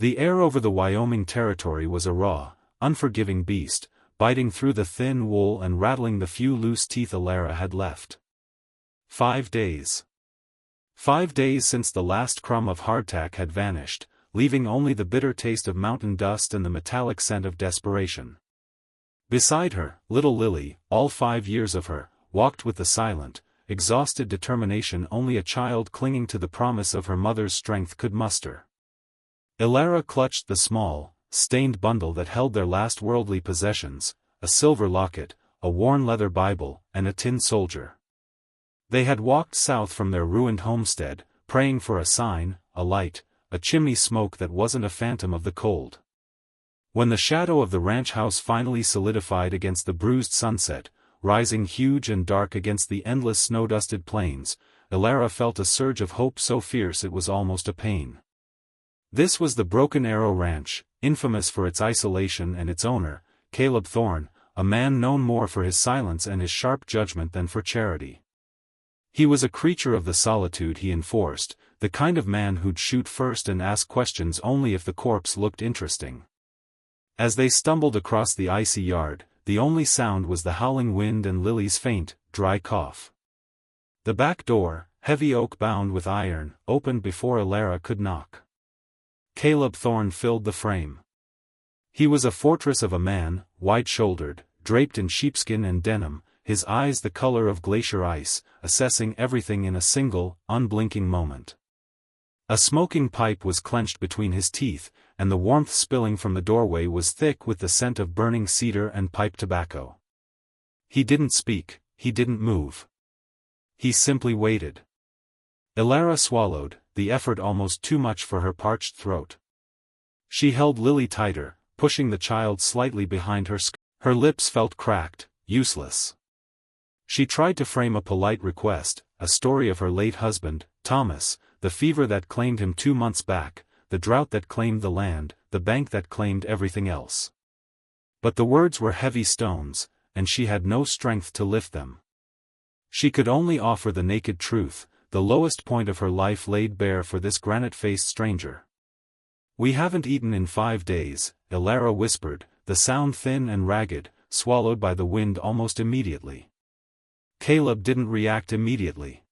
The air over the Wyoming territory was a raw, unforgiving beast, biting through the thin wool and rattling the few loose teeth Elara had left. 5 days. 5 days since the last crumb of hardtack had vanished, leaving only the bitter taste of mountain dust and the metallic scent of desperation. Beside her, little Lily, all 5 years of her, walked with the silent, exhausted determination only a child clinging to the promise of her mother's strength could muster. Elara clutched the small, stained bundle that held their last worldly possessions, a silver locket, a worn leather Bible, and a tin soldier. They had walked south from their ruined homestead, praying for a sign, a light, a chimney smoke that wasn't a phantom of the cold. When the shadow of the ranch house finally solidified against the bruised sunset, rising huge and dark against the endless snow-dusted plains, Elara felt a surge of hope so fierce it was almost a pain. This was the Broken Arrow Ranch, infamous for its isolation and its owner, Caleb Thorne, a man known more for his silence and his sharp judgment than for charity. He was a creature of the solitude he enforced, the kind of man who'd shoot first and ask questions only if the corpse looked interesting. As they stumbled across the icy yard, the only sound was the howling wind and Lily's faint, dry cough. The back door, heavy oak bound with iron, opened before Elara could knock. Caleb Thorne filled the frame. He was a fortress of a man, wide-shouldered, draped in sheepskin and denim, his eyes the color of glacier ice, assessing everything in a single, unblinking moment. A smoking pipe was clenched between his teeth, and the warmth spilling from the doorway was thick with the scent of burning cedar and pipe tobacco. He didn't speak, he didn't move. He simply waited. Elara swallowed, the effort almost too much for her parched throat. She held Lily tighter, pushing the child slightly behind her skirt. Her lips felt cracked, useless. She tried to frame a polite request, a story of her late husband, Thomas, the fever that claimed him 2 months back, the drought that claimed the land, the bank that claimed everything else. But the words were heavy stones, and she had no strength to lift them. She could only offer the naked truth, the lowest point of her life laid bare for this granite-faced stranger. "We haven't eaten in 5 days," Elara whispered, the sound thin and ragged, swallowed by the wind almost immediately. Caleb didn't react immediately.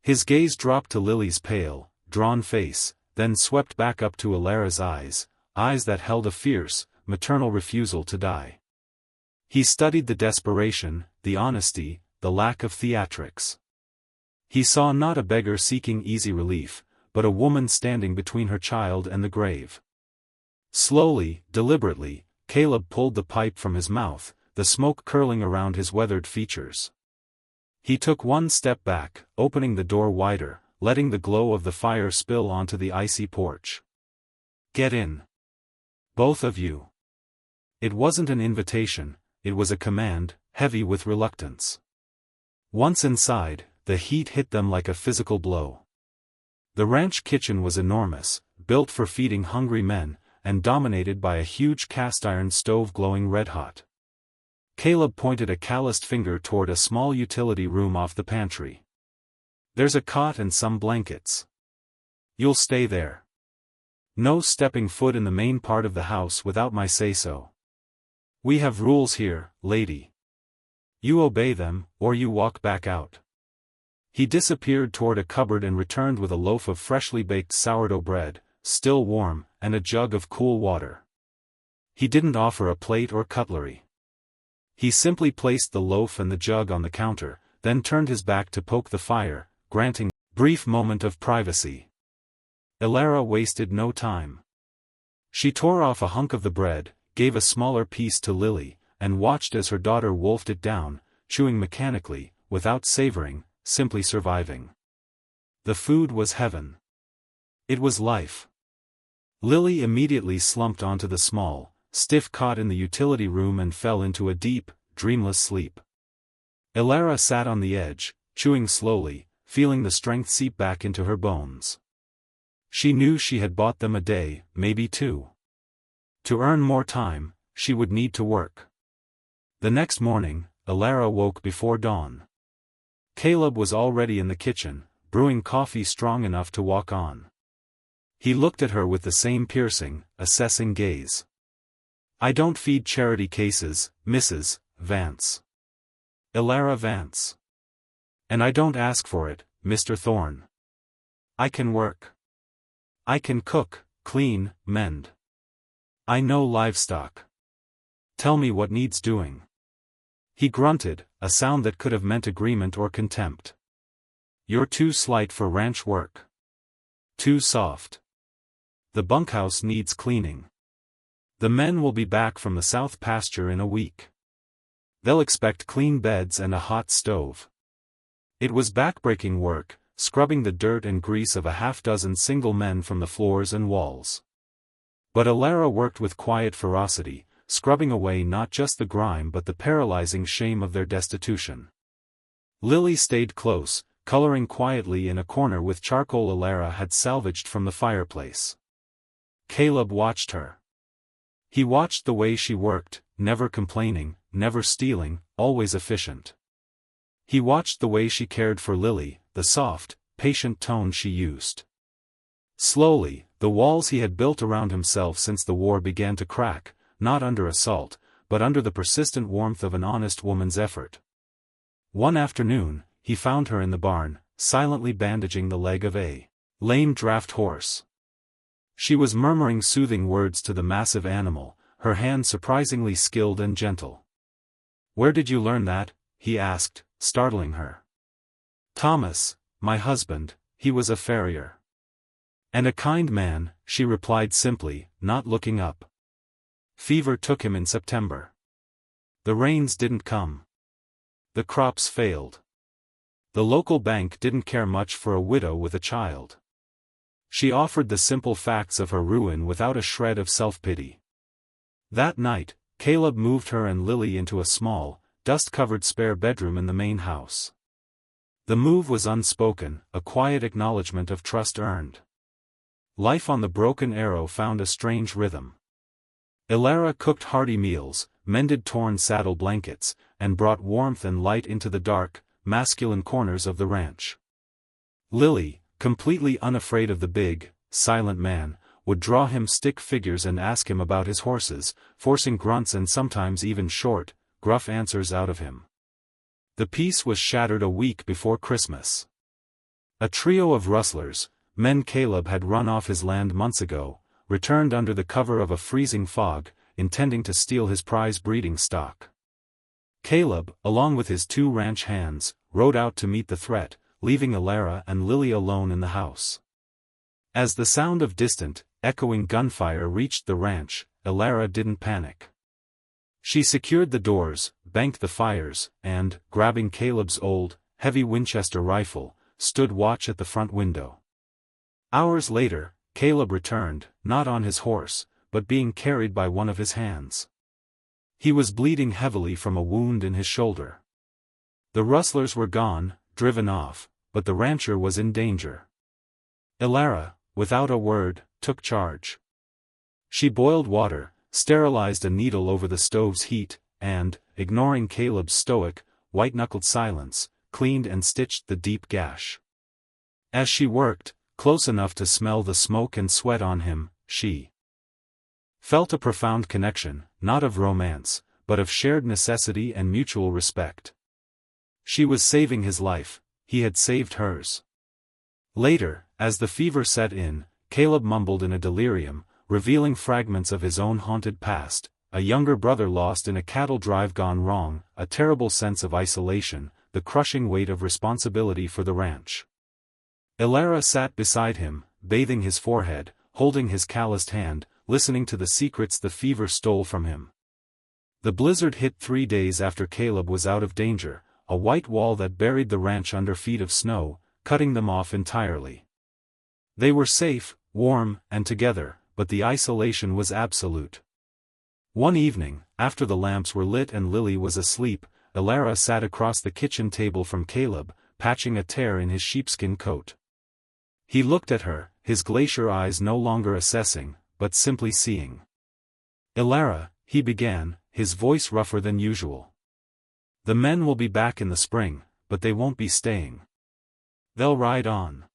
His gaze dropped to Lily's pale, drawn face, then swept back up to Elara's eyes that held a fierce, maternal refusal to die. He studied the desperation, the honesty, the lack of theatrics. He saw not a beggar seeking easy relief, but a woman standing between her child and the grave. Slowly, deliberately, Caleb pulled the pipe from his mouth, the smoke curling around his weathered features. He took one step back, opening the door wider, letting the glow of the fire spill onto the icy porch. "Get in. Both of you." It wasn't an invitation, it was a command, heavy with reluctance. Once inside, the heat hit them like a physical blow. The ranch kitchen was enormous, built for feeding hungry men, and dominated by a huge cast-iron stove glowing red-hot. Caleb pointed a calloused finger toward a small utility room off the pantry. "There's a cot and some blankets. You'll stay there. No stepping foot in the main part of the house without my say-so. We have rules here, lady. You obey them, or you walk back out." He disappeared toward a cupboard and returned with a loaf of freshly baked sourdough bread, still warm, and a jug of cool water. He didn't offer a plate or cutlery. He simply placed the loaf and the jug on the counter, then turned his back to poke the fire, granting a brief moment of privacy. Elara wasted no time. She tore off a hunk of the bread, gave a smaller piece to Lily, and watched as her daughter wolfed it down, chewing mechanically, without savoring, simply surviving. The food was heaven. It was life. Lily immediately slumped onto the small, stiff cot in the utility room and fell into a deep, dreamless sleep. Elara sat on the edge, chewing slowly, feeling the strength seep back into her bones. She knew she had bought them a day, maybe 2. To earn more time, she would need to work. The next morning, Elara woke before dawn. Caleb was already in the kitchen, brewing coffee strong enough to walk on. He looked at her with the same piercing, assessing gaze. "I don't feed charity cases, Mrs. Vance. Elara Vance. And I don't ask for it, Mr. Thorne. I can work. I can cook, clean, mend. I know livestock. Tell me what needs doing." He grunted, a sound that could have meant agreement or contempt. "You're too slight for ranch work. Too soft. The bunkhouse needs cleaning. The men will be back from the south pasture in a week. They'll expect clean beds and a hot stove." It was backbreaking work, scrubbing the dirt and grease of a half-dozen single men from the floors and walls. But Elara worked with quiet ferocity, scrubbing away not just the grime but the paralyzing shame of their destitution. Lily stayed close, coloring quietly in a corner with charcoal Elara had salvaged from the fireplace. Caleb watched her. He watched the way she worked, never complaining, never stealing, always efficient. He watched the way she cared for Lily, the soft, patient tone she used. Slowly, the walls he had built around himself since the war began to crack, not under assault, but under the persistent warmth of an honest woman's effort. One afternoon, he found her in the barn, silently bandaging the leg of a lame draft horse. She was murmuring soothing words to the massive animal, her hand surprisingly skilled and gentle. "Where did you learn that?" he asked, startling her. "Thomas, my husband, he was a farrier. And a kind man," she replied simply, not looking up. "Fever took him in September. The rains didn't come. The crops failed. The local bank didn't care much for a widow with a child." She offered the simple facts of her ruin without a shred of self-pity. That night, Caleb moved her and Lily into a small, dust-covered spare bedroom in the main house. The move was unspoken, a quiet acknowledgement of trust earned. Life on the Broken Arrow found a strange rhythm. Elara cooked hearty meals, mended torn saddle blankets, and brought warmth and light into the dark, masculine corners of the ranch. Lily, completely unafraid of the big, silent man, would draw him stick figures and ask him about his horses, forcing grunts and sometimes even short, gruff answers out of him. The peace was shattered a week before Christmas. A trio of rustlers, men Caleb had run off his land months ago, returned under the cover of a freezing fog, intending to steal his prize breeding stock. Caleb, along with his 2 ranch hands, rode out to meet the threat, leaving Elara and Lily alone in the house. As the sound of distant, echoing gunfire reached the ranch, Elara didn't panic. She secured the doors, banked the fires, and, grabbing Caleb's old, heavy Winchester rifle, stood watch at the front window. Hours later, Caleb returned, not on his horse, but being carried by one of his hands. He was bleeding heavily from a wound in his shoulder. The rustlers were gone, driven off, but the rancher was in danger. Elara, without a word, took charge. She boiled water, sterilized a needle over the stove's heat, and, ignoring Caleb's stoic, white-knuckled silence, cleaned and stitched the deep gash. As she worked, close enough to smell the smoke and sweat on him, she felt a profound connection, not of romance, but of shared necessity and mutual respect. She was saving his life, he had saved hers. Later, as the fever set in, Caleb mumbled in a delirium, revealing fragments of his own haunted past, a younger brother lost in a cattle drive gone wrong, a terrible sense of isolation, the crushing weight of responsibility for the ranch. Elara sat beside him, bathing his forehead, holding his calloused hand, listening to the secrets the fever stole from him. The blizzard hit 3 days after Caleb was out of danger, a white wall that buried the ranch under feet of snow, cutting them off entirely. They were safe, warm, and together, but the isolation was absolute. One evening, after the lamps were lit and Lily was asleep, Elara sat across the kitchen table from Caleb, patching a tear in his sheepskin coat. He looked at her, his glacier eyes no longer assessing, but simply seeing. "Elara," he began, his voice rougher than usual. "The men will be back in the spring, but they won't be staying. They'll ride on.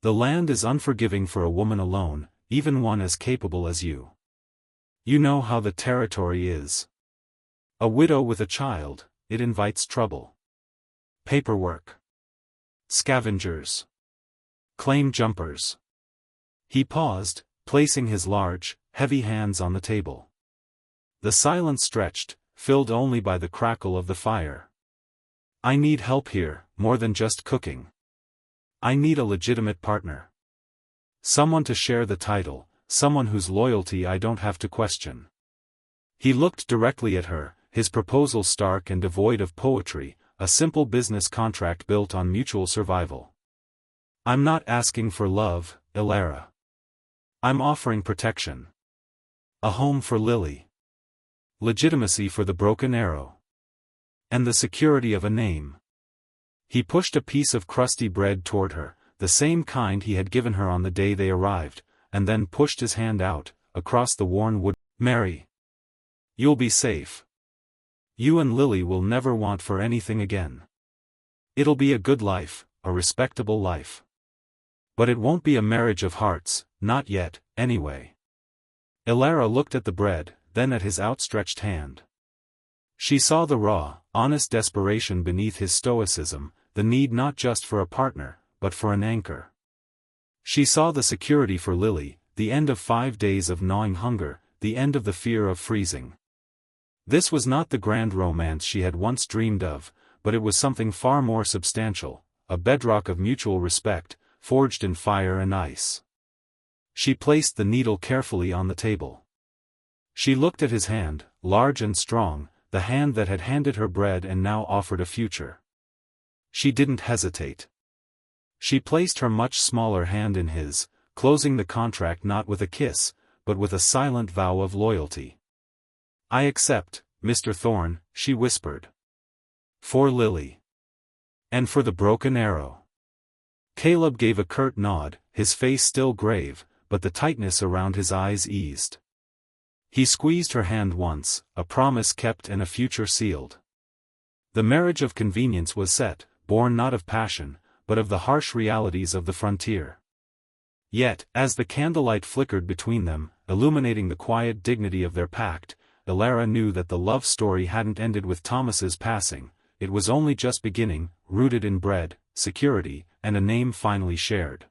The land is unforgiving for a woman alone, even one as capable as you. You know how the territory is. A widow with a child, it invites trouble. Paperwork. Scavengers. Claim jumpers. He paused, placing his large, heavy hands on the table. The silence stretched, filled only by the crackle of the fire. I need help here, more than just cooking. I need a legitimate partner. Someone to share the title, someone whose loyalty I don't have to question. He looked directly at her, his proposal stark and devoid of poetry, a simple business contract built on mutual survival. I'm not asking for love, Elara. I'm offering protection. A home for Lily. Legitimacy for the broken arrow. And the security of a name. He pushed a piece of crusty bread toward her, the same kind he had given her on the day they arrived, and then pushed his hand out, across the worn wood. Mary. You'll be safe. You and Lily will never want for anything again. It'll be a good life, a respectable life. But it won't be a marriage of hearts, not yet, anyway. Elara looked at the bread, then at his outstretched hand. She saw the raw, honest desperation beneath his stoicism, the need not just for a partner, but for an anchor. She saw the security for Lily, the end of 5 days of gnawing hunger, the end of the fear of freezing. This was not the grand romance she had once dreamed of, but it was something far more substantial, a bedrock of mutual respect, forged in fire and ice. She placed the needle carefully on the table. She looked at his hand, large and strong, the hand that had handed her bread and now offered a future. She didn't hesitate. She placed her much smaller hand in his, closing the contract not with a kiss, but with a silent vow of loyalty. I accept, Mr. Thorne, she whispered. For Lily. And for the broken arrow. Caleb gave a curt nod, his face still grave, but the tightness around his eyes eased. He squeezed her hand once, a promise kept and a future sealed. The marriage of convenience was set, born not of passion, but of the harsh realities of the frontier. Yet, as the candlelight flickered between them, illuminating the quiet dignity of their pact, Elara knew that the love story hadn't ended with Thomas's passing, it was only just beginning, rooted in bread, security, and a name finally shared.